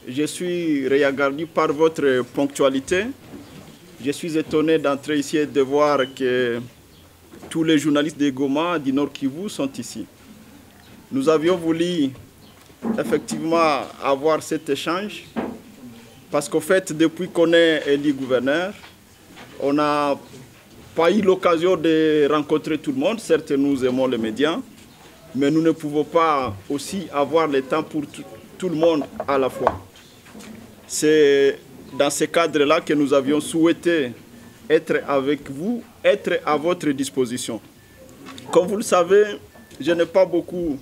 je suis regardé par votre ponctualité. Je suis étonné d'entrer ici et de voir que tous les journalistes de Goma, du Nord Kivu, sont ici. Nous avions voulu effectivement avoir cet échange parce qu'au fait, depuis qu'on est élu gouverneur, on n'a pas eu l'occasion de rencontrer tout le monde. Certes, nous aimons les médias, mais nous ne pouvons pas aussi avoir le temps pour tout le monde à la fois. C'est dans ce cadre-là que nous avions souhaité être avec vous, être à votre disposition. Comme vous le savez, je n'ai pas beaucoup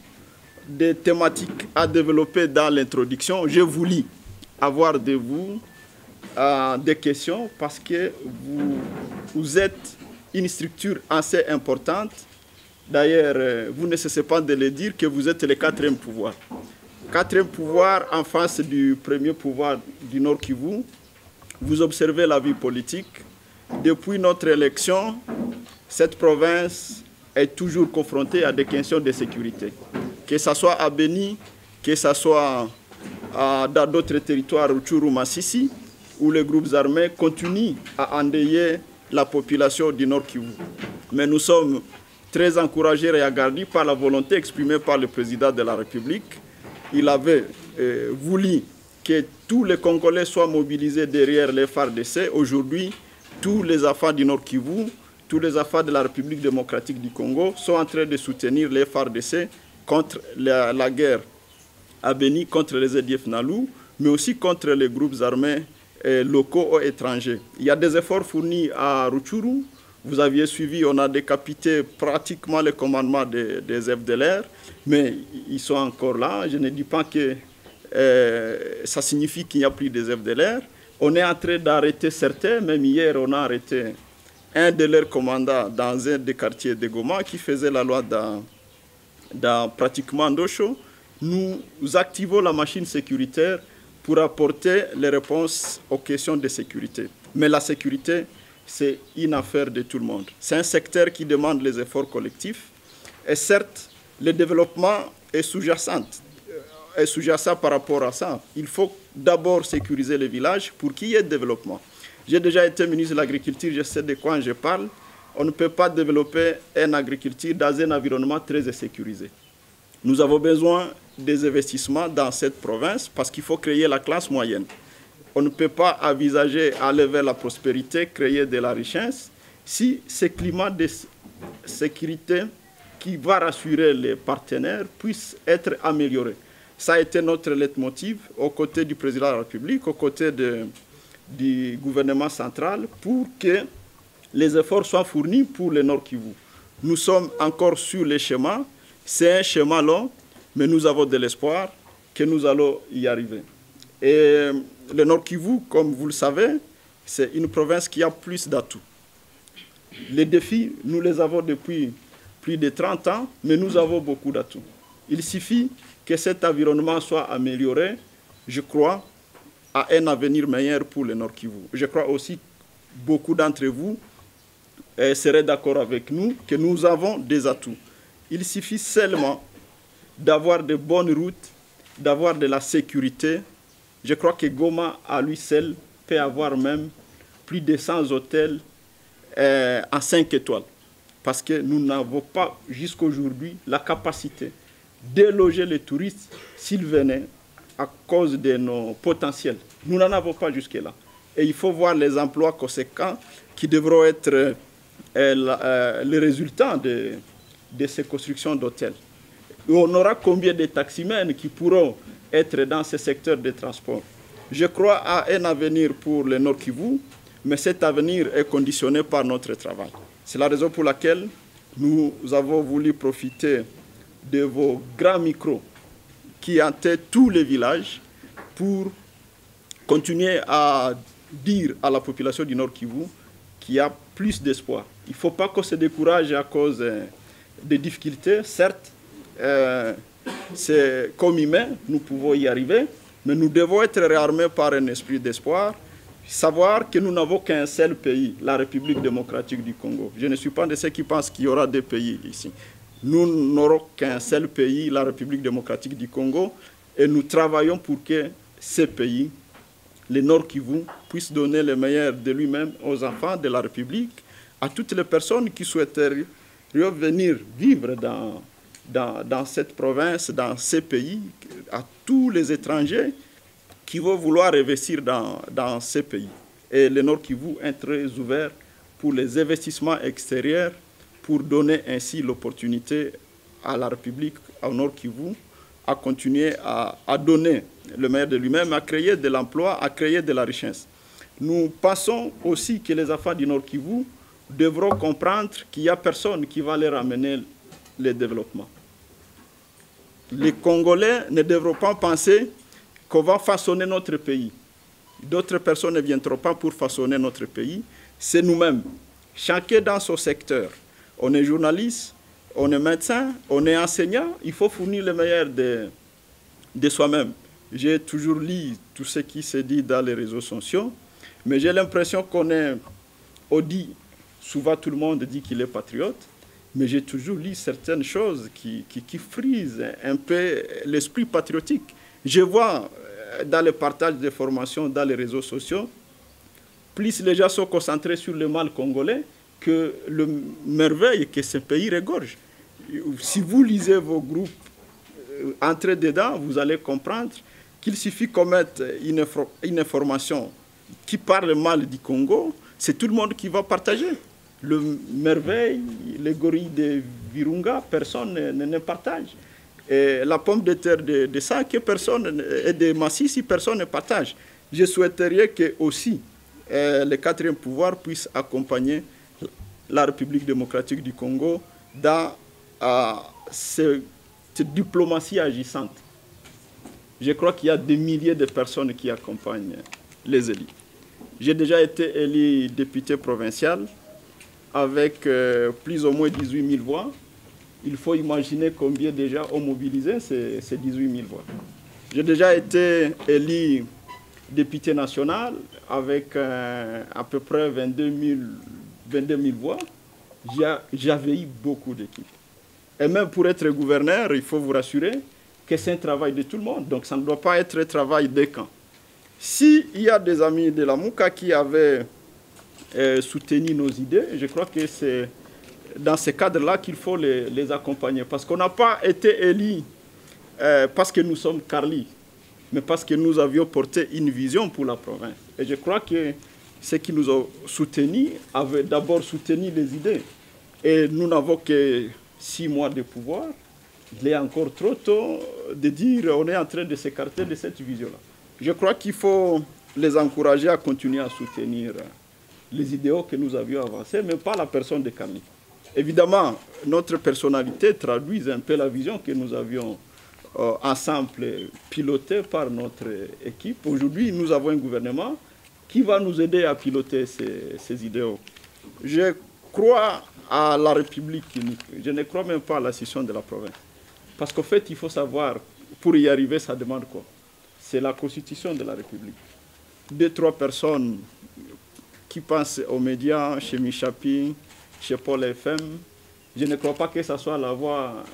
de thématiques à développer dans l'introduction. J'ai voulu avoir de vous des questions parce que vous êtes une structure assez importante. D'ailleurs, vous ne cessez pas de le dire que vous êtes le quatrième pouvoir. Quatrième pouvoir en face du premier pouvoir du Nord Kivu. Vous observez la vie politique. Depuis notre élection, cette province est toujours confrontée à des questions de sécurité. Que ce soit à Beni, que ce soit dans d'autres territoires, Rutshuru, Masisi, où les groupes armés continuent à endeuiller la population du Nord Kivu. Mais nous sommes très encouragés et regardés par la volonté exprimée par le président de la République. Il avait voulu que tous les Congolais soient mobilisés derrière les FARDC. Aujourd'hui, tous les enfants du Nord Kivu, tous les enfants de la République démocratique du Congo sont en train de soutenir les FARDC contre la guerre à Beni, contre les EDF Nalou, mais aussi contre les groupes armés locaux ou étrangers. Il y a des efforts fournis à Rutshuru. Vous aviez suivi, on a décapité pratiquement le commandement des FDLR, mais ils sont encore là. Je ne dis pas que ça signifie qu'il n'y a plus des FDLR. On est en train d'arrêter certains, même hier on a arrêté un de leurs commandants dans un des quartiers de Goma qui faisait la loi dans pratiquement Ndosho. Nous activons la machine sécuritaire pour apporter les réponses aux questions de sécurité. Mais la sécurité, c'est une affaire de tout le monde. C'est un secteur qui demande les efforts collectifs. Et certes, le développement est sous-jacent par rapport à ça. Il faut d'abord sécuriser les villages pour qu'il y ait développement. J'ai déjà été ministre de l'Agriculture, je sais de quoi je parle. On ne peut pas développer une agriculture dans un environnement très sécurisé. Nous avons besoin des investissements dans cette province parce qu'il faut créer la classe moyenne. On ne peut pas envisager aller vers la prospérité, créer de la richesse, si ce climat de sécurité qui va rassurer les partenaires puisse être amélioré. Ça a été notre leitmotiv aux côtés du président de la République, aux côtés du gouvernement central, pour que les efforts soient fournis pour le Nord Kivu. Nous sommes encore sur le schéma. C'est un schéma long, mais nous avons de l'espoir que nous allons y arriver. Et le Nord Kivu, comme vous le savez, c'est une province qui a plus d'atouts. Les défis, nous les avons depuis plus de 30 ans, mais nous avons beaucoup d'atouts. Il suffit que cet environnement soit amélioré, je crois, à un avenir meilleur pour le Nord Kivu. Je crois aussi que beaucoup d'entre vous seraient d'accord avec nous que nous avons des atouts. Il suffit seulement d'avoir de bonnes routes, d'avoir de la sécurité. Je crois que Goma, à lui seul, peut avoir même plus de 100 hôtels à 5 étoiles. Parce que nous n'avons pas, jusqu'à aujourd'hui, la capacité de loger les touristes s'ils venaient à cause de nos potentiels. Nous n'en avons pas jusque-là. Et il faut voir les emplois conséquents qui devront être les résultats de ces constructions d'hôtels. On aura combien de taximens qui pourront être dans ce secteur de transport? Je crois à un avenir pour le Nord Kivu, mais cet avenir est conditionné par notre travail. C'est la raison pour laquelle nous avons voulu profiter de vos grands micros qui hantaient tous les villages pour continuer à dire à la population du Nord Kivu qu'il y a plus d'espoir. Il ne faut pas qu'on se décourage à cause des difficultés. Certes, c'est comme humain, nous pouvons y arriver, mais nous devons être réarmés par un esprit d'espoir, savoir que nous n'avons qu'un seul pays, la République démocratique du Congo. Je ne suis pas de ceux qui pensent qu'il y aura deux pays ici. Nous n'aurons qu'un seul pays, la République démocratique du Congo, et nous travaillons pour que ces pays, le Nord Kivu, puisse donner le meilleur de lui-même aux enfants de la République, à toutes les personnes qui souhaiteraient venir vivre dans cette province, dans ces pays, à tous les étrangers qui vont vouloir investir dans ces pays. Et le Nord Kivu est très ouvert pour les investissements extérieurs, pour donner ainsi l'opportunité à la République, au Nord Kivu, à continuer à donner le meilleur de lui-même, à créer de l'emploi, à créer de la richesse. Nous pensons aussi que les enfants du Nord Kivu devront comprendre qu'il n'y a personne qui va leur amener le développement. Les Congolais ne devront pas penser qu'on va façonner notre pays. D'autres personnes ne viendront pas pour façonner notre pays. C'est nous-mêmes, chacun dans son secteur. On est journaliste, on est médecin, on est enseignant. Il faut fournir le meilleur de soi-même. J'ai toujours lu tout ce qui se dit dans les réseaux sociaux, mais j'ai l'impression on dit, souvent tout le monde dit qu'il est patriote, mais j'ai toujours lu certaines choses qui frisent un peu l'esprit patriotique. Je vois dans le partage des formations dans les réseaux sociaux, plus les gens sont concentrés sur le mal congolais que le merveille que ce pays regorge. Si vous lisez vos groupes, entrez dedans, vous allez comprendre qu'il suffit qu'on mette une information qui parle mal du Congo, c'est tout le monde qui va partager. Le merveille, les gorilles de Virunga, personne ne partage. Et la pomme de terre de ça, et de Massissi, personne ne partage. Je souhaiterais que aussi le quatrième pouvoir puisse accompagner la République démocratique du Congo dans cette diplomatie agissante. Je crois qu'il y a des milliers de personnes qui accompagnent les élus. J'ai déjà été élu député provincial avec plus ou moins 18 000 voix. Il faut imaginer combien déjà ont mobilisé ces 18 000 voix. J'ai déjà été élu député national avec à peu près 22 000 voix. J'avais eu beaucoup d'équipes. Et même pour être gouverneur, il faut vous rassurer que c'est un travail de tout le monde. Donc ça ne doit pas être un travail des camps. S'il y a des amis de la Mouka qui avaient soutenu nos idées, je crois que c'est dans ce cadre-là qu'il faut les accompagner. Parce qu'on n'a pas été élus parce que nous sommes Carly, mais parce que nous avions porté une vision pour la province. Et je crois que ceux qui nous ont soutenus avaient d'abord soutenu les idées. Et nous n'avons que 6 mois de pouvoir. Il est encore trop tôt de dire qu'on est en train de s'écarter de cette vision-là. Je crois qu'il faut les encourager à continuer à soutenir les idéaux que nous avions avancés, mais pas la personne de Carly. Évidemment, notre personnalité traduit un peu la vision que nous avions ensemble pilotée par notre équipe. Aujourd'hui, nous avons un gouvernement qui va nous aider à piloter ces idéaux. Je crois à la République unique. Je ne crois même pas à la scission de la province. Parce qu'en fait, il faut savoir, pour y arriver, ça demande quoi? C'est la constitution de la République. 2-3 personnes qui pensent aux médias, chez Michapi, chez Paul FM, je ne crois pas que ça soit la voie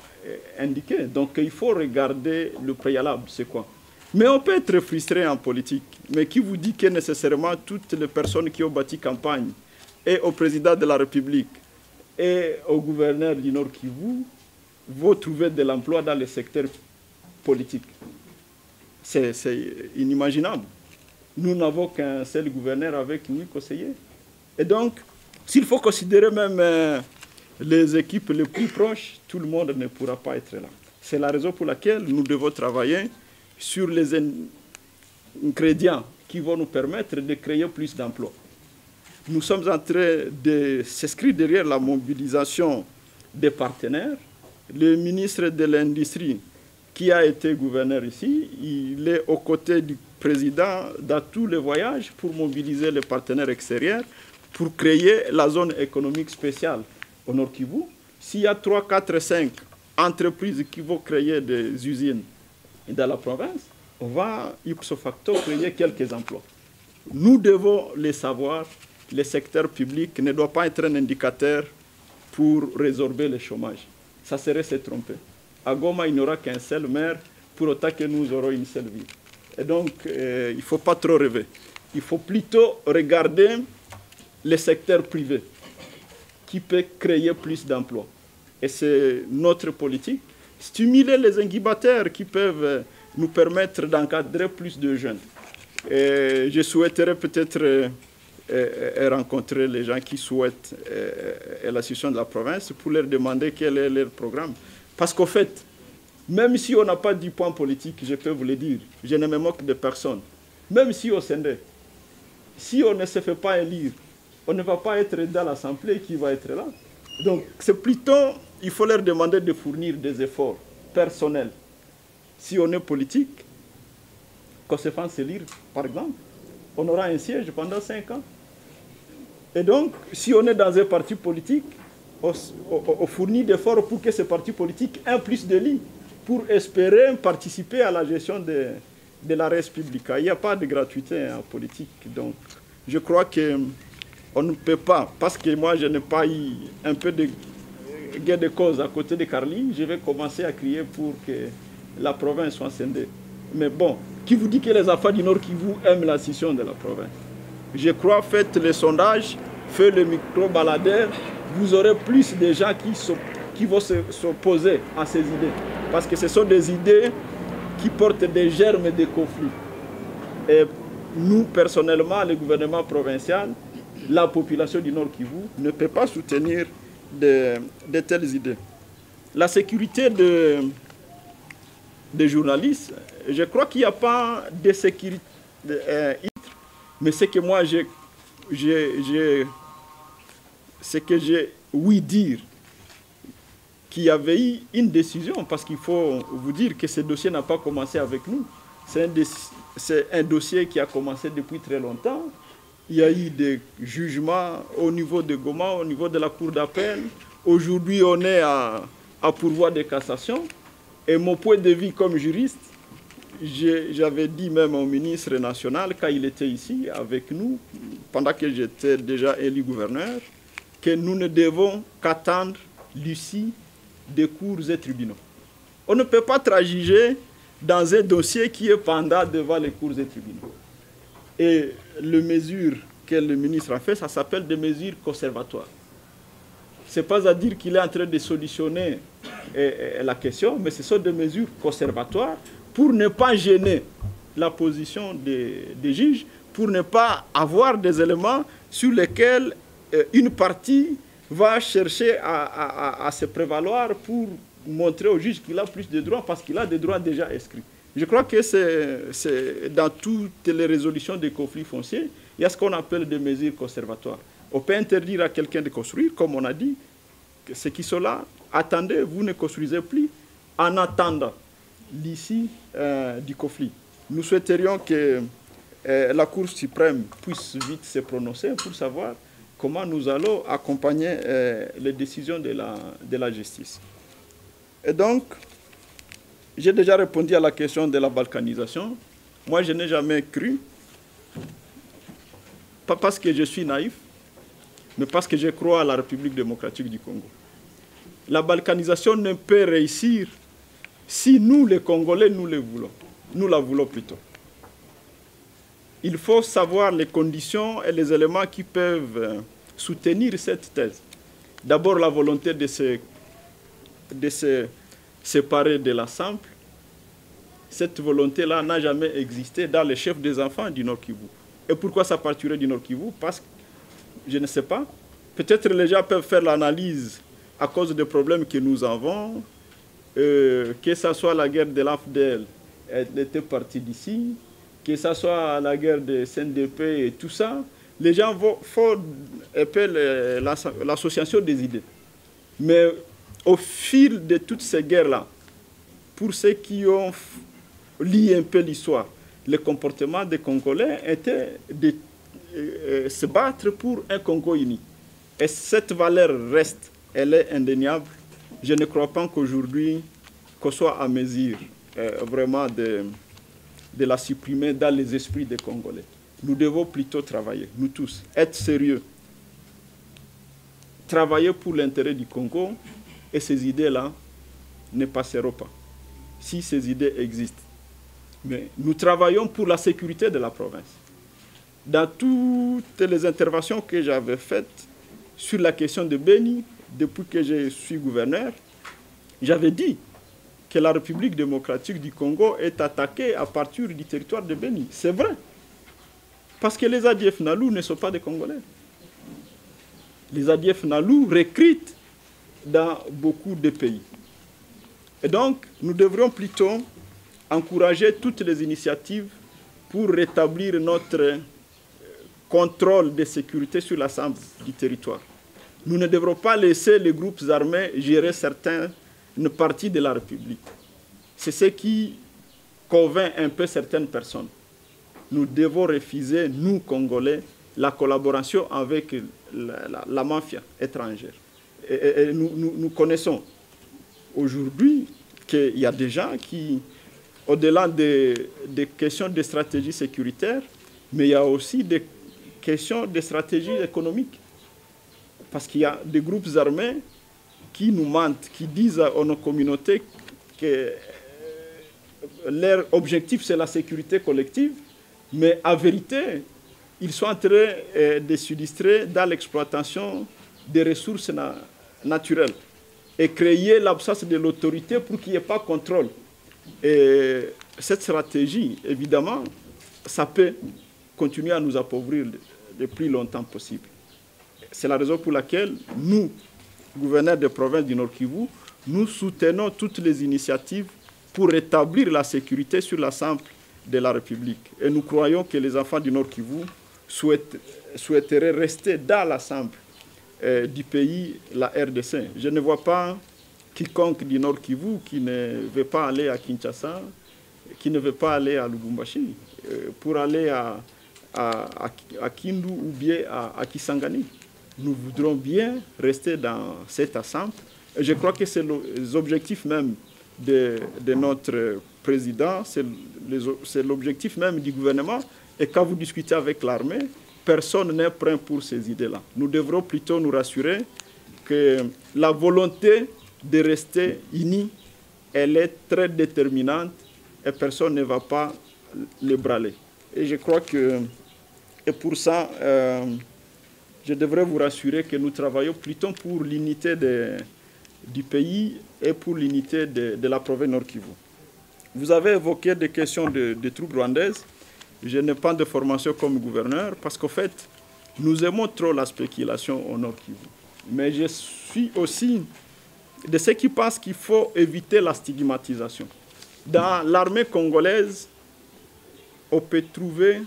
indiquée. Donc il faut regarder le préalable, c'est quoi? Mais on peut être frustré en politique. Mais qui vous dit que nécessairement toutes les personnes qui ont bâti campagne, et au président de la République, et au gouverneur du Nord Kivu, vont trouver de l'emploi dans le secteur politique? C'est inimaginable. Nous n'avons qu'un seul gouverneur avec 8 conseillers. Et donc, s'il faut considérer même les équipes les plus proches, tout le monde ne pourra pas être là. C'est la raison pour laquelle nous devons travailler sur les ingrédients qui vont nous permettre de créer plus d'emplois. Nous sommes en train de s'inscrire derrière la mobilisation des partenaires. Le ministre de l'Industrie, qui a été gouverneur ici, il est aux côtés du président dans tous les voyages pour mobiliser les partenaires extérieurs, pour créer la zone économique spéciale au Nord Kivu. S'il y a 3, 4, 5 entreprises qui vont créer des usines dans la province, on va ipso facto créer quelques emplois. Nous devons les savoir. Le secteur public ne doit pas être un indicateur pour résorber le chômage. Ça serait se tromper. À Goma, il n'y aura qu'un seul maire, pour autant que nous aurons une seule ville. Et donc, il ne faut pas trop rêver. Il faut plutôt regarder le secteur privé qui peut créer plus d'emplois. Et c'est notre politique. Stimuler les incubateurs qui peuvent nous permettre d'encadrer plus de jeunes. Et je souhaiterais peut-être rencontrer les gens qui souhaitent la situation de la province pour leur demander quel est leur programme. Parce qu'au fait, même si on n'a pas du point politique, je peux vous le dire, je ne me moque de personne. Même si au Sénat, si on ne se fait pas élire, on ne va pas être dans l'Assemblée qui va être là. Donc c'est plutôt, il faut leur demander de fournir des efforts personnels. Si on est politique, qu'on se fasse élire, par exemple, on aura un siège pendant 5 ans. Et donc, si on est dans un parti politique, on fournit des efforts pour que ce parti politique ait plus de lits, pour espérer participer à la gestion de la res publica. Il n'y a pas de gratuité en politique. Donc, je crois qu'on ne peut pas, parce que moi, je n'ai pas eu un peu de gain de cause à côté de Carly, je vais commencer à crier pour que la province soit scindée. Mais bon, qui vous dit que les enfants du Nord Kivu aiment la scission de la province? Je crois, faites les sondages, faites le micro-baladeur, vous aurez plus de gens qui vont s'opposer à ces idées. Parce que ce sont des idées qui portent des germes de conflits. Et nous, personnellement, le gouvernement provincial, la population du Nord Kivu ne peut pas soutenir de telles idées. La sécurité des journalistes, je crois qu'il n'y a pas de sécurité. Mais ce que moi, ce que j'ai ouï dire, qu'il y avait eu une décision, parce qu'il faut vous dire que ce dossier n'a pas commencé avec nous. C'est un dossier qui a commencé depuis très longtemps. Il y a eu des jugements au niveau de Goma, au niveau de la cour d'appel. Aujourd'hui, on est à pourvoi de cassation. Et mon point de vue comme juriste, j'avais dit même au ministre national, quand il était ici avec nous, pendant que j'étais déjà élu gouverneur, que nous ne devons qu'attendre l'issue des cours et tribunaux. On ne peut pas transiger dans un dossier qui est pendant devant les cours et tribunaux. Et les mesures que le ministre a fait, ça s'appelle des mesures conservatoires. Ce n'est pas à dire qu'il est en train de solutionner la question, mais ce sont des mesures conservatoires pour ne pas gêner la position des juges, pour ne pas avoir des éléments sur lesquels une partie va chercher à se prévaloir pour montrer au juge qu'il a plus de droits parce qu'il a des droits déjà inscrits. Je crois que c'est dans toutes les résolutions des conflits fonciers, il y a ce qu'on appelle des mesures conservatoires. On peut interdire à quelqu'un de construire, comme on a dit, que ceux qui sont là, attendez, vous ne construisez plus en attendant l'issue du conflit. Nous souhaiterions que la Cour suprême puisse vite se prononcer pour savoir comment nous allons accompagner les décisions de la justice. Et donc, j'ai déjà répondu à la question de la balkanisation. Moi, je n'ai jamais cru, pas parce que je suis naïf, mais parce que je crois à la République démocratique du Congo. La balkanisation ne peut réussir si nous, les Congolais, nous le voulons. Nous la voulons plutôt. Il faut savoir les conditions et les éléments qui peuvent soutenir cette thèse. D'abord, la volonté de se séparer de la simple. Cette volonté-là n'a jamais existé dans les chefs des enfants du Nord Kivu. Et pourquoi ça partirait du Nord Kivu? Parce que, je ne sais pas, peut-être les gens peuvent faire l'analyse à cause des problèmes que nous avons, que ce soit la guerre de l'AFDEL, elle était partie d'ici, que ce soit la guerre de CNDP et tout ça, les gens font appeler l'association des idées. Mais au fil de toutes ces guerres-là, pour ceux qui ont lu un peu l'histoire, le comportement des Congolais était de se battre pour un Congo uni. Et cette valeur reste, elle est indéniable. Je ne crois pas qu'aujourd'hui, qu'on soit à mesure vraiment de la supprimer dans les esprits des Congolais. Nous devons plutôt travailler, nous tous, être sérieux. Travailler pour l'intérêt du Congo et ces idées-là ne passeront pas. Si ces idées existent. Mais nous travaillons pour la sécurité de la province. Dans toutes les interventions que j'avais faites sur la question de Béni, depuis que je suis gouverneur, j'avais dit que la République démocratique du Congo est attaquée à partir du territoire de Béni. C'est vrai. Parce que les ADF Nalou ne sont pas des Congolais. Les ADF Nalou recrutent dans beaucoup de pays. Et donc, nous devrions plutôt encourager toutes les initiatives pour rétablir notre contrôle de sécurité sur l'ensemble du territoire. Nous ne devrons pas laisser les groupes armés gérer une partie de la République. C'est ce qui convainc un peu certaines personnes. Nous devons refuser, nous, Congolais, la collaboration avec la mafia étrangère. Et nous connaissons aujourd'hui qu'il y a des gens qui, au-delà des questions de stratégie sécuritaire, mais il y a aussi des questions de stratégie économique. Parce qu'il y a des groupes armés qui nous mentent, qui disent à nos communautés que leur objectif, c'est la sécurité collective, mais en vérité, ils sont en train de s'illustrer dans l'exploitation des ressources naturelles et créer l'absence de l'autorité pour qu'il n'y ait pas de contrôle. Et cette stratégie, évidemment, ça peut continuer à nous appauvrir le plus longtemps possible. C'est la raison pour laquelle nous, gouverneurs de province du Nord Kivu, nous soutenons toutes les initiatives pour rétablir la sécurité sur l'ensemble de la République. Et nous croyons que les enfants du Nord Kivu souhaiteraient rester dans l'ensemble du pays, la RDC. Je ne vois pas quiconque du Nord Kivu qui ne veut pas aller à Kinshasa, qui ne veut pas aller à Lubumbashi, pour aller à Kindu ou bien à Kisangani. Nous voudrons bien rester dans cette ensemble. Et je crois que c'est l'objectif même de notre président, c'est l'objectif même du gouvernement. Et quand vous discutez avec l'armée, personne n'est prêt pour ces idées-là. Nous devrons plutôt nous rassurer que la volonté de rester unis, elle est très déterminante et personne ne va pas l'ébranler. Et je crois que, et pour ça, je devrais vous rassurer que nous travaillons plutôt pour l'unité du pays et pour l'unité de la province Nord Kivu. Vous avez évoqué des questions de troupes rwandaises. Je n'ai pas de formation comme gouverneur parce qu'en fait, nous aimons trop la spéculation au Nord Kivu. Mais je suis aussi de ceux qui pensent qu'il faut éviter la stigmatisation. Dans l'armée congolaise, on peut trouver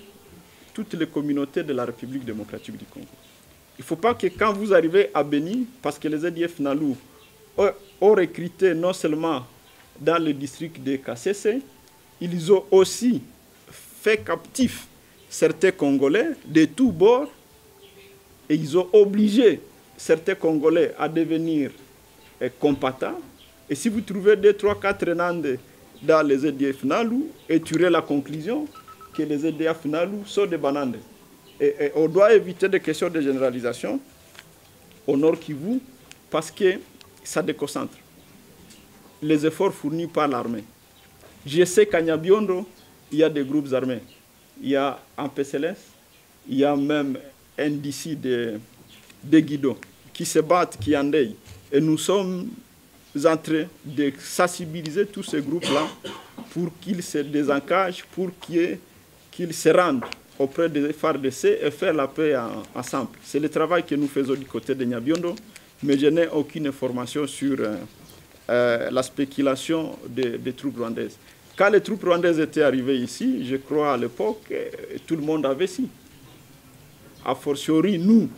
toutes les communautés de la République démocratique du Congo. Il ne faut pas que quand vous arrivez à Béni, parce que les ADF Nalou ont recruté non seulement dans le district de Kasese, ils ont aussi fait captifs certains Congolais de tous bords et ils ont obligé certains Congolais à devenir combattants. Et si vous trouvez 2, 3, 4 Nandais dans les ADF Nalou, et tu aurais la conclusion que les ADF Nalou sont des Banandais. Et on doit éviter des questions de généralisation au Nord Kivu parce que ça déconcentre les efforts fournis par l'armée. Je sais qu'à Nyabiondo, il y a des groupes armés. Il y a un PCLS, il y a même un d'ici de Guido qui se battent, qui endeuillent. Et nous sommes en train de sensibiliser tous ces groupes-là pour qu'ils se désengagent, pour qu'ils se rendent auprès des FARDC et faire la paix ensemble. C'est le travail que nous faisons du côté de Nyabiondo, mais je n'ai aucune information sur la spéculation des troupes rwandaises. Quand les troupes rwandaises étaient arrivées ici, je crois à l'époque, tout le monde avait su. A fortiori, nous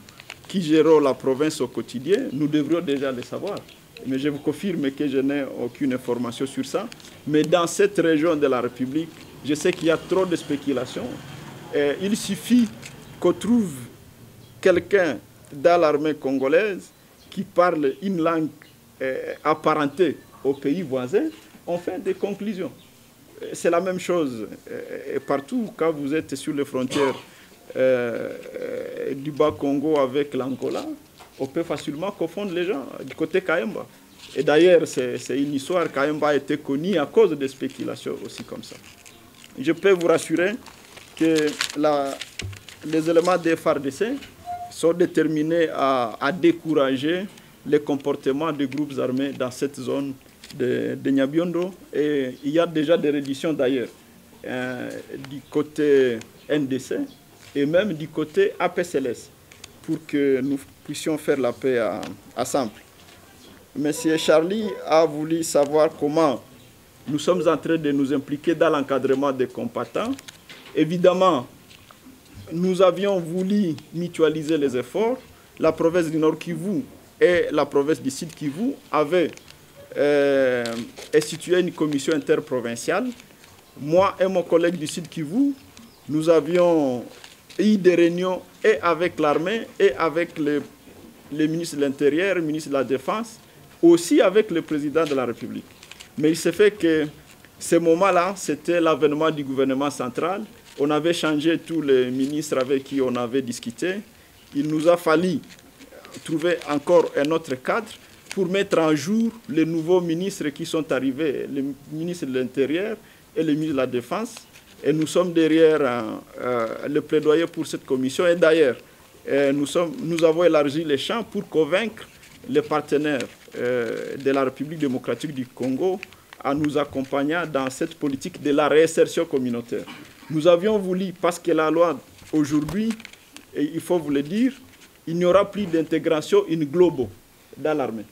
qui gérons la province au quotidien, nous devrions déjà le savoir. Mais je vous confirme que je n'ai aucune information sur ça. Mais dans cette région de la République, je sais qu'il y a trop de spéculations. Il suffit qu'on trouve quelqu'un dans l'armée congolaise qui parle une langue apparentée aux pays voisins, on fait des conclusions. C'est la même chose partout quand vous êtes sur les frontières du Bas-Congo avec l'Angola, on peut facilement confondre les gens du côté Kaemba. Et d'ailleurs, c'est une histoire, Kaemba a été connue à cause des spéculations aussi comme ça. je peux vous rassurer que les éléments des FARDC sont déterminés à décourager les comportements des groupes armés dans cette zone de Nyabiondo. Et il y a déjà des redditions d'ailleurs du côté NDC et même du côté APCLS pour que nous puissions faire la paix ensemble. Monsieur Charlie a voulu savoir comment nous sommes en train de nous impliquer dans l'encadrement des combattants. Évidemment, nous avions voulu mutualiser les efforts. La province du Nord Kivu et la province du Sud Kivu avaient institué une commission interprovinciale. Moi et mon collègue du Sud Kivu, nous avions eu des réunions et avec l'armée et avec les ministres de l'Intérieur, le ministre de la Défense, aussi avec le président de la République. Mais il s'est fait que ce moment-là, c'était l'avènement du gouvernement central. On avait changé tous les ministres avec qui on avait discuté. Il nous a fallu trouver encore un autre cadre pour mettre en jour les nouveaux ministres qui sont arrivés, le ministre de l'Intérieur et le ministre de la Défense. Et nous sommes derrière le plaidoyer pour cette commission. Et d'ailleurs, nous avons élargi les champs pour convaincre les partenaires de la République démocratique du Congo à nous accompagner dans cette politique de la réinsertion communautaire. Nous avions voulu, parce que la loi aujourd'hui, et il faut vous le dire, il n'y aura plus d'intégration in globo dans l'armée.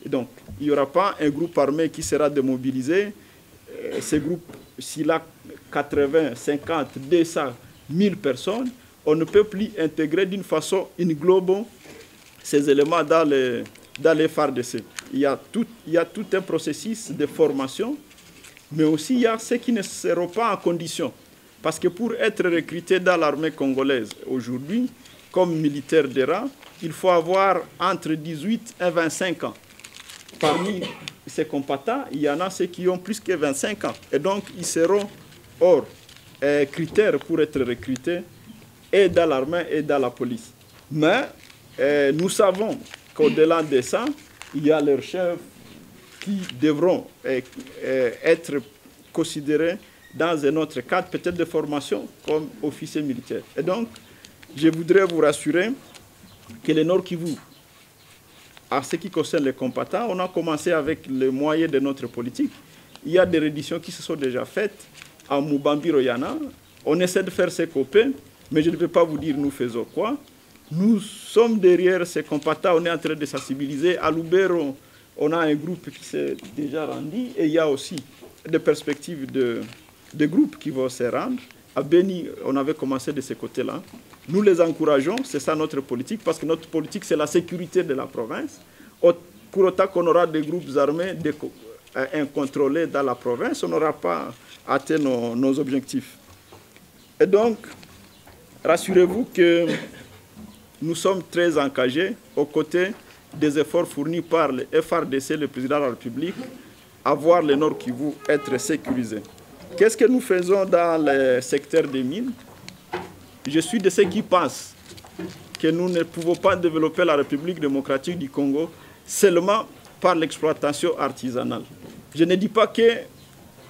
Et donc, il n'y aura pas un groupe armé qui sera démobilisé. Ces groupes, s'il a 80, 50, 200, 1000 personnes, on ne peut plus intégrer d'une façon in globo ces éléments dans les FARDC. Il y a tout un processus de formation, mais aussi il y a ceux qui ne seront pas en condition. Parce que pour être recruté dans l'armée congolaise aujourd'hui, comme militaire de rang, il faut avoir entre 18 et 25 ans. Parmi ces combattants, il y en a ceux qui ont plus que 25 ans. Et donc, ils seront hors critères pour être recrutés et dans l'armée et dans la police. Mais nous savons qu'au-delà de ça, il y a leurs chefs qui devront être considérés dans un autre cadre, peut-être de formation, comme officiers militaires. Et donc, je voudrais vous rassurer que le Nord Kivu, à ce qui concerne les combattants, on a commencé avec les moyens de notre politique. Il y a des redditions qui se sont déjà faites à Mubambi Royana. On essaie de faire ses copains, mais je ne vais pas vous dire nous faisons quoi. Nous sommes derrière ces combattants, on est en train de sensibiliser. À Lubero, on a un groupe qui s'est déjà rendu et il y a aussi des perspectives de groupes qui vont se rendre. À Beni, on avait commencé de ce côté-là. Nous les encourageons, c'est ça notre politique, parce que notre politique, c'est la sécurité de la province. Pour autant qu'on aura des groupes armés incontrôlés dans la province, on n'aura pas atteint nos objectifs. Et donc, rassurez-vous que nous sommes très engagés aux côtés des efforts fournis par le FARDC, le président de la République, à voir le Nord Kivu être sécurisé. Qu'est-ce que nous faisons dans le secteur des mines? Je suis de ceux qui pensent que nous ne pouvons pas développer la République démocratique du Congo seulement par l'exploitation artisanale. Je ne dis pas que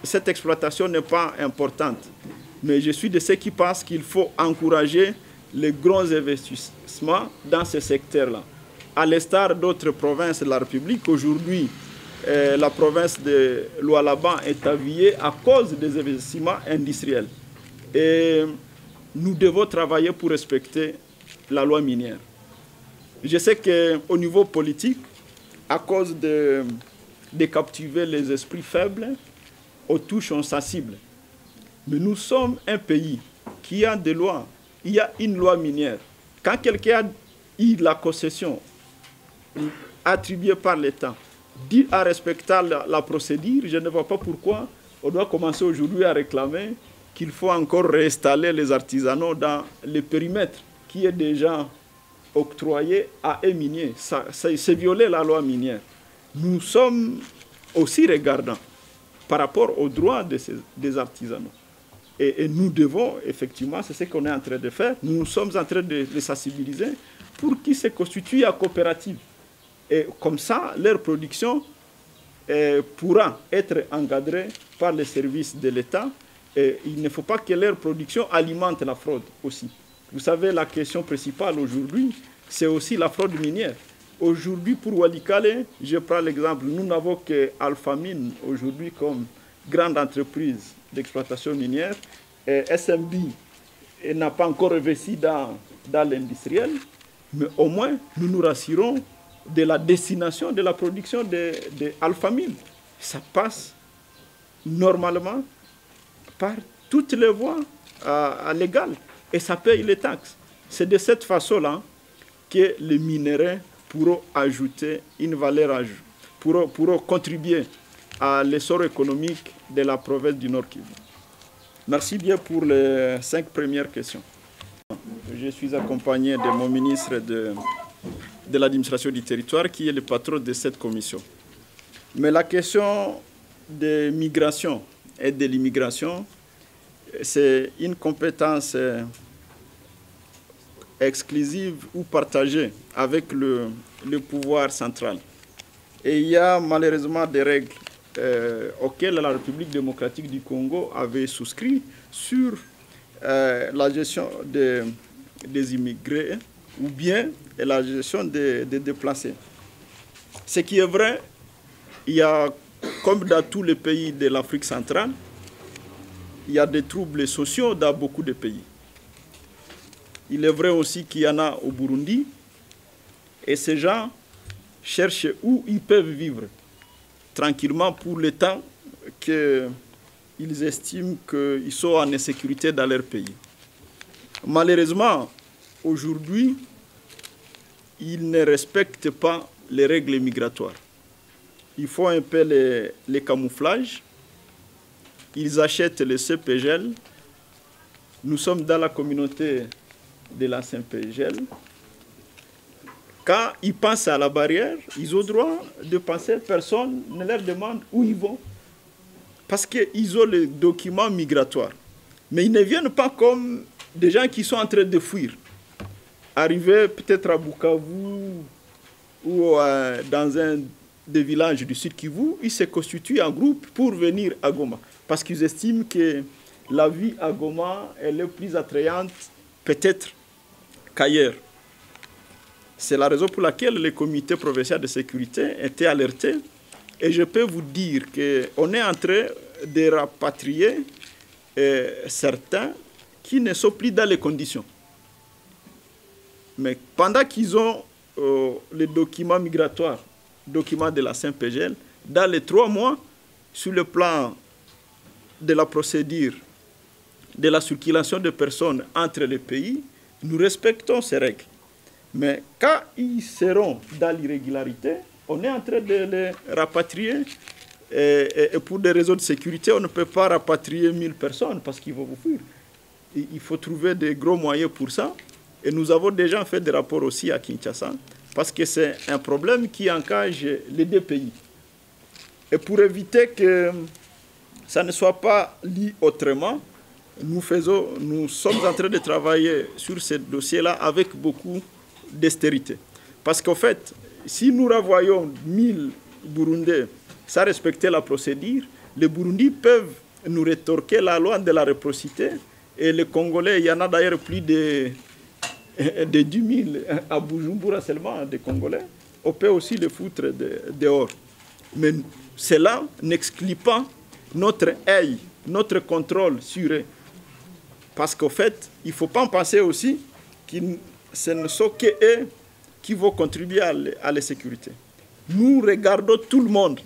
cette exploitation n'est pas importante, mais je suis de ceux qui pensent qu'il faut encourager les grands investissements dans ce secteur-là. À l'instar d'autres provinces de la République, aujourd'hui, la province de Lualaba est avillée à cause des investissements industriels. Et nous devons travailler pour respecter la loi minière. Je sais qu'au niveau politique, à cause de captiver les esprits faibles, aux touches sensibles. Mais nous sommes un pays qui a des lois. Il y a une loi minière. Quand quelqu'un a eu la concession attribuée par l'État, dit à respecter la procédure, je ne vois pas pourquoi on doit commencer aujourd'hui à réclamer qu'il faut encore réinstaller les artisanaux dans le périmètre qui est déjà octroyé à un minier. C'est violer la loi minière. Nous sommes aussi regardants par rapport aux droits des artisanaux. Et nous devons, effectivement, c'est ce qu'on est en train de faire, nous sommes en train de les sensibiliser pour qu'ils se constituent en coopérative. Et comme ça, leur production pourra être encadrée par les services de l'État Et il ne faut pas que leur production alimente la fraude aussi. Vous savez, la question principale aujourd'hui, c'est aussi la fraude minière. Aujourd'hui, pour Walikale, je prends l'exemple, nous n'avons que Alpha Mine aujourd'hui comme grande entreprise d'exploitation minière. Et SMB n'a pas encore investi dans l'industriel, mais au moins nous nous rassurons de la destination de la production de Alpha Mine. Ça passe normalement par toutes les voies légales et ça paye les taxes. C'est de cette façon-là que les minéraux pourront ajouter une valeur ajoutée, pourront contribuer à l'essor économique de la province du Nord Kivu. Merci bien pour les 5 premières questions. Je suis accompagné de mon ministre de l'administration du territoire qui est le patron de cette commission. Mais la question de migration et de l'immigration, c'est une compétence exclusive ou partagée avec le pouvoir central. Et il y a malheureusement des règles auxquelles la République démocratique du Congo avait souscrit sur la gestion des immigrés ou bien la gestion des déplacés. Ce qui est vrai, il y a, comme dans tous les pays de l'Afrique centrale, il y a des troubles sociaux dans beaucoup de pays. Il est vrai aussi qu'il y en a au Burundi, et ces gens cherchent où ils peuvent vivre tranquillement pour le temps qu'ils estiment qu'ils sont en insécurité dans leur pays. Malheureusement, aujourd'hui, ils ne respectent pas les règles migratoires. Ils font un peu les camouflages, ils achètent le CPGL. Nous sommes dans la communauté de la CPGL. Quand ils passent à la barrière, ils ont le droit de passer, personne ne leur demande où ils vont. Parce qu'ils ont les documents migratoires. Mais ils ne viennent pas comme des gens qui sont en train de fuir. Arriver peut-être à Bukavu ou dans un des villages du Sud Kivu, ils se constituent en groupe pour venir à Goma. Parce qu'ils estiment que la vie à Goma elle est plus attrayante peut-être qu'ailleurs. C'est la raison pour laquelle le comité provincial de sécurité était alerté. Et je peux vous dire qu'on est en train de rapatrier certains qui ne sont plus dans les conditions. Mais pendant qu'ils ont les documents migratoires, documents de la CPGL, dans les 3 mois, sur le plan de la procédure de la circulation de personnes entre les pays, nous respectons ces règles. Mais quand ils seront dans l'irrégularité, on est en train de les rapatrier. Et pour des raisons de sécurité, on ne peut pas rapatrier 1000 personnes parce qu'ils vont vous fuir. Il faut trouver des gros moyens pour ça. Et nous avons déjà fait des rapports aussi à Kinshasa parce que c'est un problème qui engage les 2 pays. Et pour éviter que ça ne soit pas lié autrement, nous sommes en train de travailler sur ce dossier-là avec beaucoup d'austérité. Parce qu'en fait, si nous renvoyons 1000 Burundais sans respecter la procédure, les Burundis peuvent nous rétorquer la loi de la réciprocité. Et les Congolais, il y en a d'ailleurs plus de 10 000 à Bujumbura seulement, des Congolais. On peut aussi les foutre dehors. Mais cela n'exclut pas notre œil, notre contrôle sur eux. Parce qu'en fait, il ne faut pas en penser aussi que ce ne sont qu'eux qui vont contribuer à la sécurité. Nous regardons tout le monde,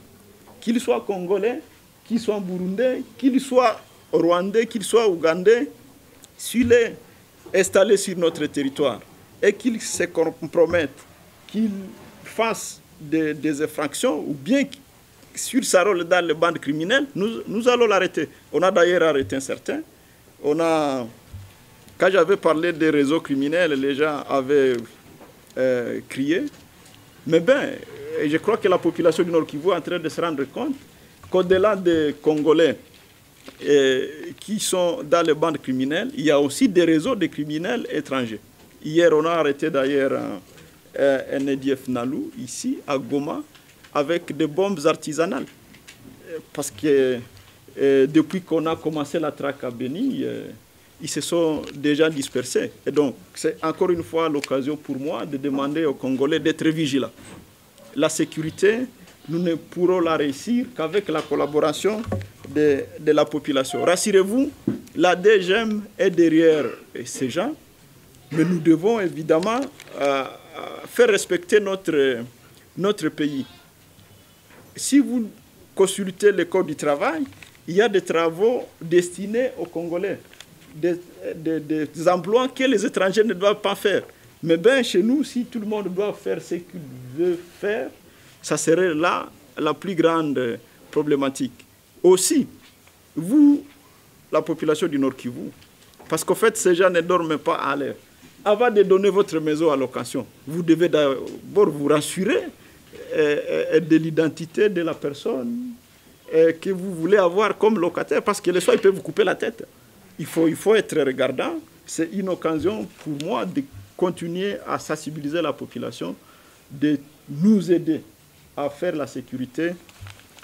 qu'il soit congolais, qu'il soit burundais, qu'il soit rwandais, qu'il soit ougandais, s'il est installé sur notre territoire et qu'il se compromette, qu'il fasse des infractions ou bien sur sa rôle dans les bandes criminelles, nous allons l'arrêter. On a d'ailleurs arrêté un certain. Quand j'avais parlé des réseaux criminels, les gens avaient crié. Mais je crois que la population du Nord Kivu est en train de se rendre compte qu'au-delà des Congolais qui sont dans les bandes criminelles, il y a aussi des réseaux de criminels étrangers. Hier, on a arrêté d'ailleurs un EDF Nalou, ici, à Goma, avec des bombes artisanales. Parce que depuis qu'on a commencé la traque à Béni, ils se sont déjà dispersés. Et donc, c'est encore une fois l'occasion pour moi de demander aux Congolais d'être vigilants. La sécurité, nous ne pourrons la réussir qu'avec la collaboration de la population. Rassurez-vous, la DGM est derrière ces gens, mais nous devons évidemment faire respecter notre pays. Si vous consultez le Code du travail, il y a des travaux destinés aux Congolais, des emplois que les étrangers ne doivent pas faire. Mais bien, chez nous, si tout le monde doit faire ce qu'il veut faire, ça serait là la plus grande problématique. Aussi, vous, la population du Nord Kivu, parce qu'en fait, ces gens ne dorment pas à l'air. Avant de donner votre maison à location, vous devez d'abord vous rassurer de l'identité de la personne que vous voulez avoir comme locataire, parce que les soirs, ils peuvent vous couper la tête. Il faut être regardant. C'est une occasion pour moi de continuer à sensibiliser la population, de nous aider à faire la sécurité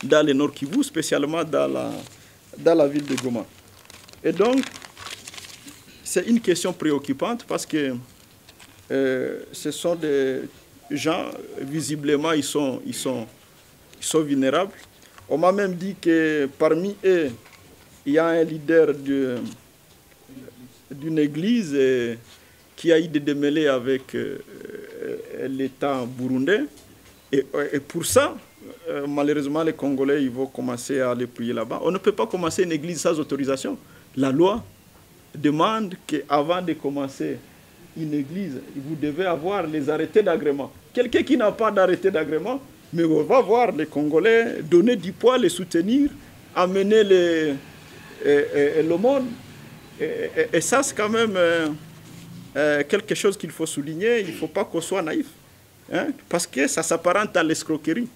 dans le Nord Kivu, spécialement dans la ville de Goma. Et donc, c'est une question préoccupante parce que ce sont des gens, visiblement, ils sont vulnérables. On m'a même dit que parmi eux, il y a un leader d'une église qui a eu des démêlés avec l'État burundais. Et pour ça, malheureusement, les Congolais ils vont commencer à aller prier là-bas. On ne peut pas commencer une église sans autorisation. La loi demande qu'avant de commencer une église, vous devez avoir les arrêtés d'agrément. Quelqu'un qui n'a pas d'arrêté d'agrément, mais on va voir les Congolais donner du poids, les soutenir, amener le monde. Et ça, c'est quand même quelque chose qu'il faut souligner. Il ne faut pas qu'on soit naïf. Hein, parce que ça s'apparente à l'escroquerie.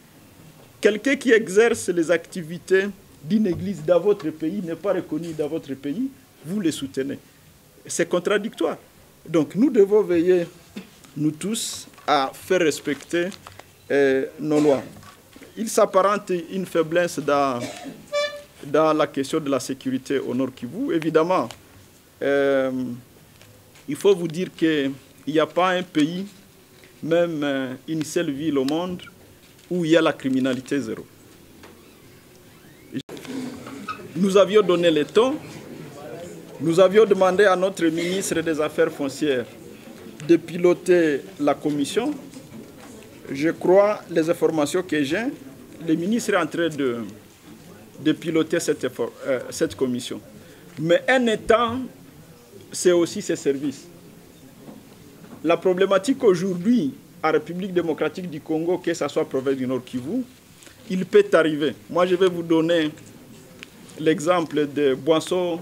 Quelqu'un qui exerce les activités d'une église dans votre pays n'est pas reconnu dans votre pays, vous les soutenez. C'est contradictoire. Donc nous devons veiller, nous tous, à faire respecter nos lois. Il s'apparente une faiblesse dans la question de la sécurité au Nord Kivu. Évidemment, il faut vous dire qu'il n'y a pas un pays, même une seule ville au monde, où il y a la criminalité zéro. Nous avions donné le ton, nous avions demandé à notre ministre des Affaires foncières de piloter la commission. Je crois, les informations que j'ai, le ministre est en train de piloter cette commission. Mais un État, c'est aussi ses services. La problématique aujourd'hui, en République démocratique du Congo, que ce soit province du Nord Kivu, il peut arriver. Moi, je vais vous donner l'exemple de boissons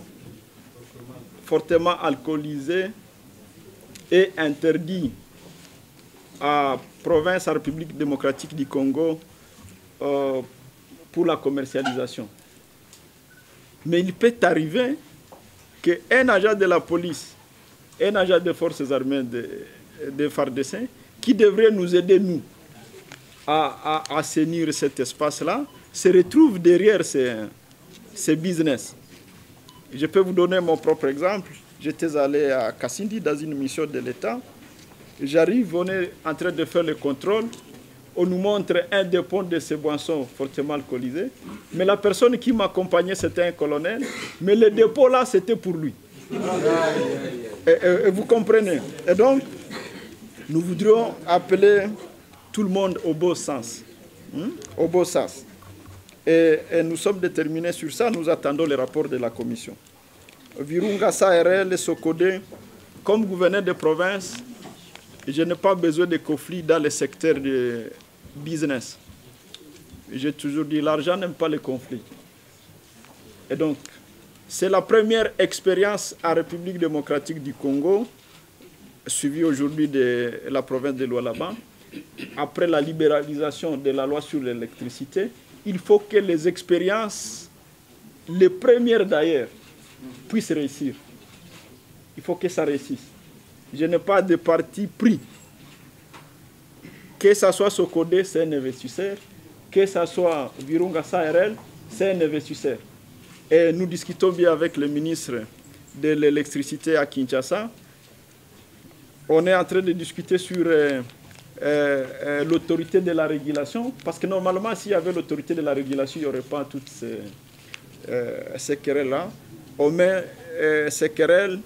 fortement alcoolisées et interdites à province en République démocratique du Congo pour la commercialisation. Mais il peut arriver qu'un agent de la police, un agent des forces armées de FARDC, qui devrait nous aider, nous, à assainir cet espace-là, se retrouve derrière ces business. Je peux vous donner mon propre exemple. J'étais allé à Kassindi dans une mission de l'État. J'arrive, on est en train de faire le contrôle. On nous montre un dépôt de ces boissons fortement alcoolisées. Mais la personne qui m'accompagnait, c'était un colonel. Mais le dépôt là, c'était pour lui. Et vous comprenez. Et donc, nous voudrions appeler tout le monde au beau sens. Au beau sens. Et nous sommes déterminés sur ça. Nous attendons le rapport de la commission. Virunga SARL, Sokodé, comme gouverneur de province, je n'ai pas besoin de conflits dans le secteur du business. J'ai toujours dit, l'argent n'aime pas les conflits. Et donc, c'est la première expérience en République démocratique du Congo, suivie aujourd'hui de la province de Lualaba. Après la libéralisation de la loi sur l'électricité, il faut que les expériences, les premières d'ailleurs, puissent réussir. Il faut que ça réussisse. Je n'ai pas de parti pris. Que ce soit Sokodé, c'est un investisseur. Que ce soit Virunga SARL, c'est un investisseur. Et nous discutons bien avec le ministre de l'électricité à Kinshasa. On est en train de discuter sur l'autorité de la régulation, parce que normalement, s'il y avait l'autorité de la régulation, il n'y aurait pas toutes ces querelles-là. On met ces querelles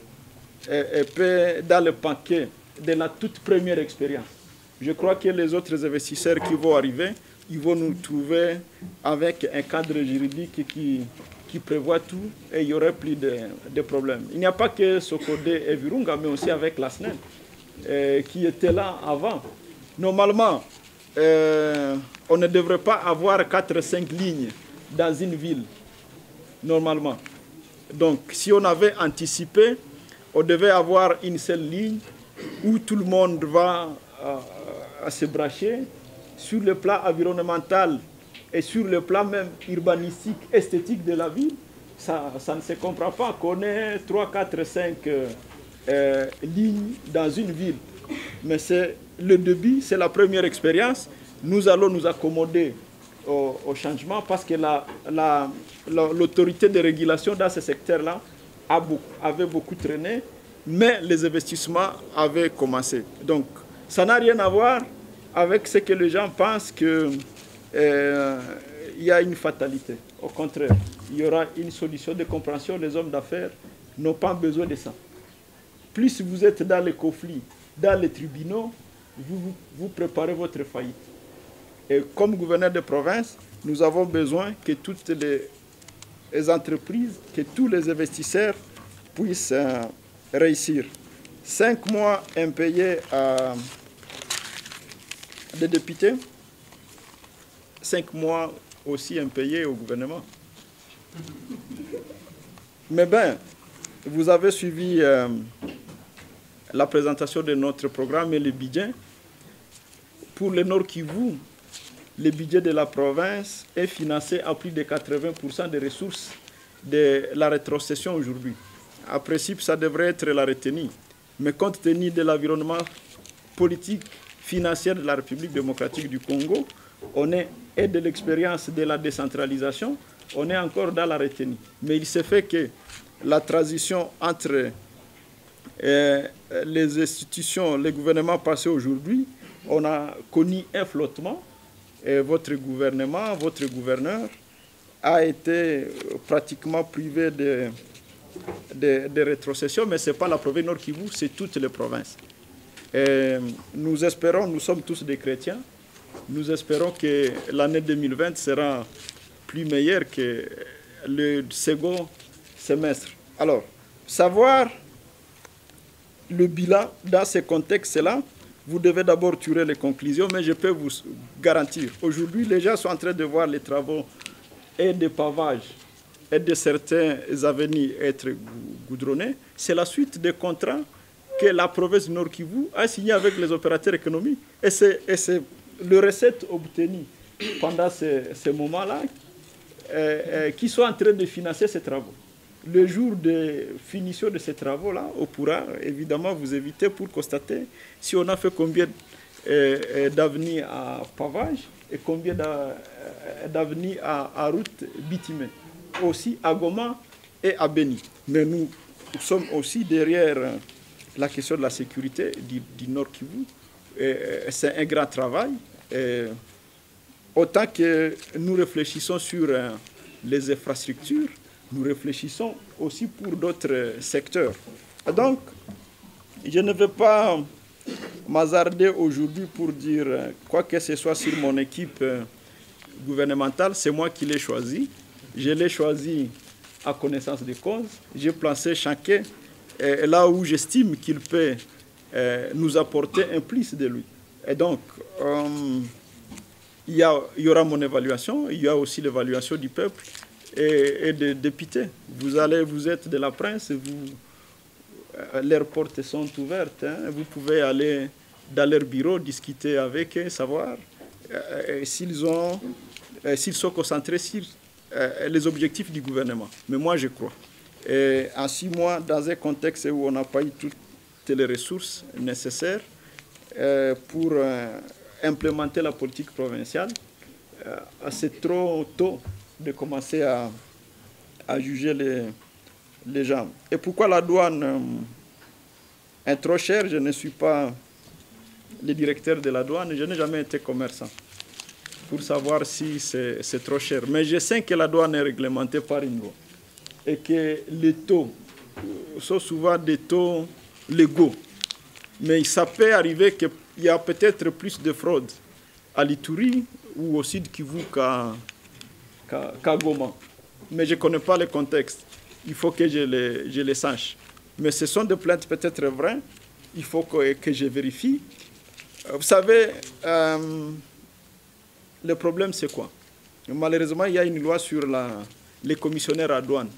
dans le paquet de la toute première expérience. Je crois que les autres investisseurs qui vont arriver, ils vont nous trouver avec un cadre juridique qui prévoit tout et il n'y aurait plus de problèmes. Il n'y a pas que Socodé et Virunga, mais aussi avec la SNEL qui était là avant. Normalement, on ne devrait pas avoir 4-5 lignes dans une ville, normalement. Donc, si on avait anticipé, on devait avoir une seule ligne où tout le monde va se brancher sur le plan environnemental et sur le plan même urbanistique, esthétique de la ville. Ça ne se comprend pas qu'on ait 3, 4, 5 lignes dans une ville. Mais c'est le début, c'est la première expérience. Nous allons nous accommoder au changement parce que l'autorité de régulation dans ce secteur-là avait beaucoup traîné, mais les investissements avaient commencé. Donc, ça n'a rien à voir avec ce que les gens pensent qu'il y a une fatalité. Au contraire, il y aura une solution de compréhension. Les hommes d'affaires n'ont pas besoin de ça. Plus vous êtes dans les conflits, dans les tribunaux, vous préparez votre faillite. Et comme gouverneur de province, nous avons besoin que toutes les entreprises, que tous les investisseurs puissent réussir. 5 mois impayés des députés, 5 mois aussi impayés au gouvernement. Mais bien, vous avez suivi la présentation de notre programme et le budget. Pour le Nord Kivu, le budget de la province est financé à plus de 80% des ressources de la rétrocession aujourd'hui. En principe, ça devrait être la retenue. Mais compte tenu de l'environnement politique, financier de la République démocratique du Congo, et de l'expérience de la décentralisation, on est encore dans la retenue. Mais il se fait que la transition entre les institutions, les gouvernements passés aujourd'hui, on a connu un flottement. Et votre gouvernement, votre gouverneur a été pratiquement privé de rétrocession, mais ce n'est pas la province Nord Kivu, c'est toutes les provinces. Et nous espérons, nous sommes tous des chrétiens, nous espérons que l'année 2020 sera plus meilleure que le second semestre. Alors, savoir le bilan dans ce contexte-là, vous devez d'abord tirer les conclusions, mais je peux vous garantir, aujourd'hui, les gens sont en train de voir les travaux et de pavage et de certains avenues être goudronnés. C'est la suite des contrats que la province du Nord Kivu a signé avec les opérateurs économiques. Et c'est les recettes obtenues pendant ces moments-là qui sont en train de financer ces travaux. Le jour de finition de ces travaux-là, on pourra évidemment vous éviter pour constater si on a fait combien d'avenues à pavage et combien d'avenues à route bitumée. Aussi à Goma et à Beni. Mais nous sommes aussi derrière la question de la sécurité du Nord Kivu. C'est un grand travail. Autant que nous réfléchissons sur les infrastructures, nous réfléchissons aussi pour d'autres secteurs. Donc, je ne vais pas m'hasarder aujourd'hui pour dire quoi que ce soit sur mon équipe gouvernementale. C'est moi qui l'ai choisi. Je l'ai choisi à connaissance de cause. J'ai placé chacun là où j'estime qu'il peut nous apporter un plus de lui. Et donc, il y aura mon évaluation, il y a aussi l'évaluation du peuple et des députés. Vous êtes de la presse, leurs portes sont ouvertes. Hein, vous pouvez aller dans leur bureau, discuter avec eux, savoir s'ils sont concentrés sur les objectifs du gouvernement. Mais moi, je crois. Et en 6 mois, dans un contexte où on n'a pas eu toutes les ressources nécessaires pour implémenter la politique provinciale, c'est trop tôt de commencer à à juger les gens. Et pourquoi la douane est trop chère? Je ne suis pas le directeur de la douane, je n'ai jamais été commerçant pour savoir si c'est trop cher. Mais je sais que la douane est réglementée par une loi et que les taux sont souvent des taux légaux. Mais ça peut arriver qu'il y a peut-être plus de fraude à l'Ituri ou au Sud Kivu qu'à Goma. Mais je ne connais pas le contexte. Il faut que je les sache. Mais ce sont des plaintes peut-être vraies. Il faut que je vérifie. Vous savez, le problème c'est quoi? Malheureusement, il y a une loi sur les commissionnaires à douane.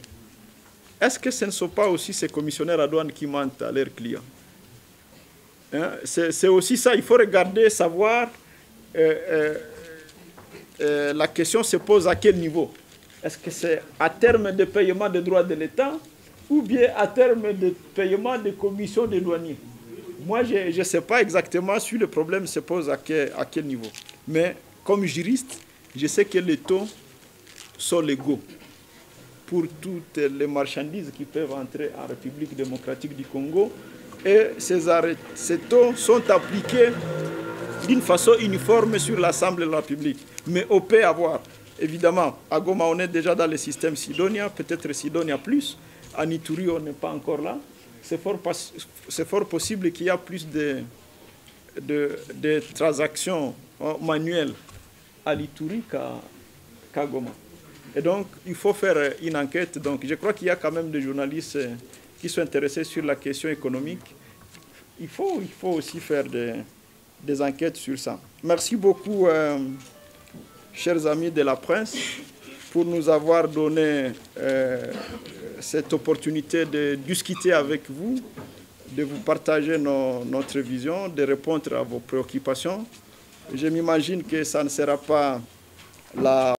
Est-ce que ce ne sont pas aussi ces commissionnaires à douane qui mentent à leurs clients? Hein? C'est aussi ça, il faut regarder, savoir, la question se pose à quel niveau? Est-ce que c'est à terme de paiement des droits de l'État ou bien à terme de paiement des commissions des douaniers? Moi, je ne sais pas exactement si le problème se pose à quel niveau. Mais comme juriste, je sais que les taux sont légaux pour toutes les marchandises qui peuvent entrer en République démocratique du Congo. Et ces taux sont appliqués d'une façon uniforme sur l'ensemble de la République. Mais on peut avoir, évidemment, à Goma, on est déjà dans le système Sidonia, peut-être Sidonia plus. À Ituri, on n'est pas encore là. C'est fort possible qu'il y ait plus de transactions manuelles à l'Ituri qu'à Goma. Et donc, il faut faire une enquête. Donc, je crois qu'il y a quand même des journalistes qui sont intéressés sur la question économique. Il faut aussi faire des enquêtes sur ça. Merci beaucoup, chers amis de la presse, pour nous avoir donné cette opportunité de discuter avec vous, de vous partager notre vision, de répondre à vos préoccupations. Je m'imagine que ça ne sera pas la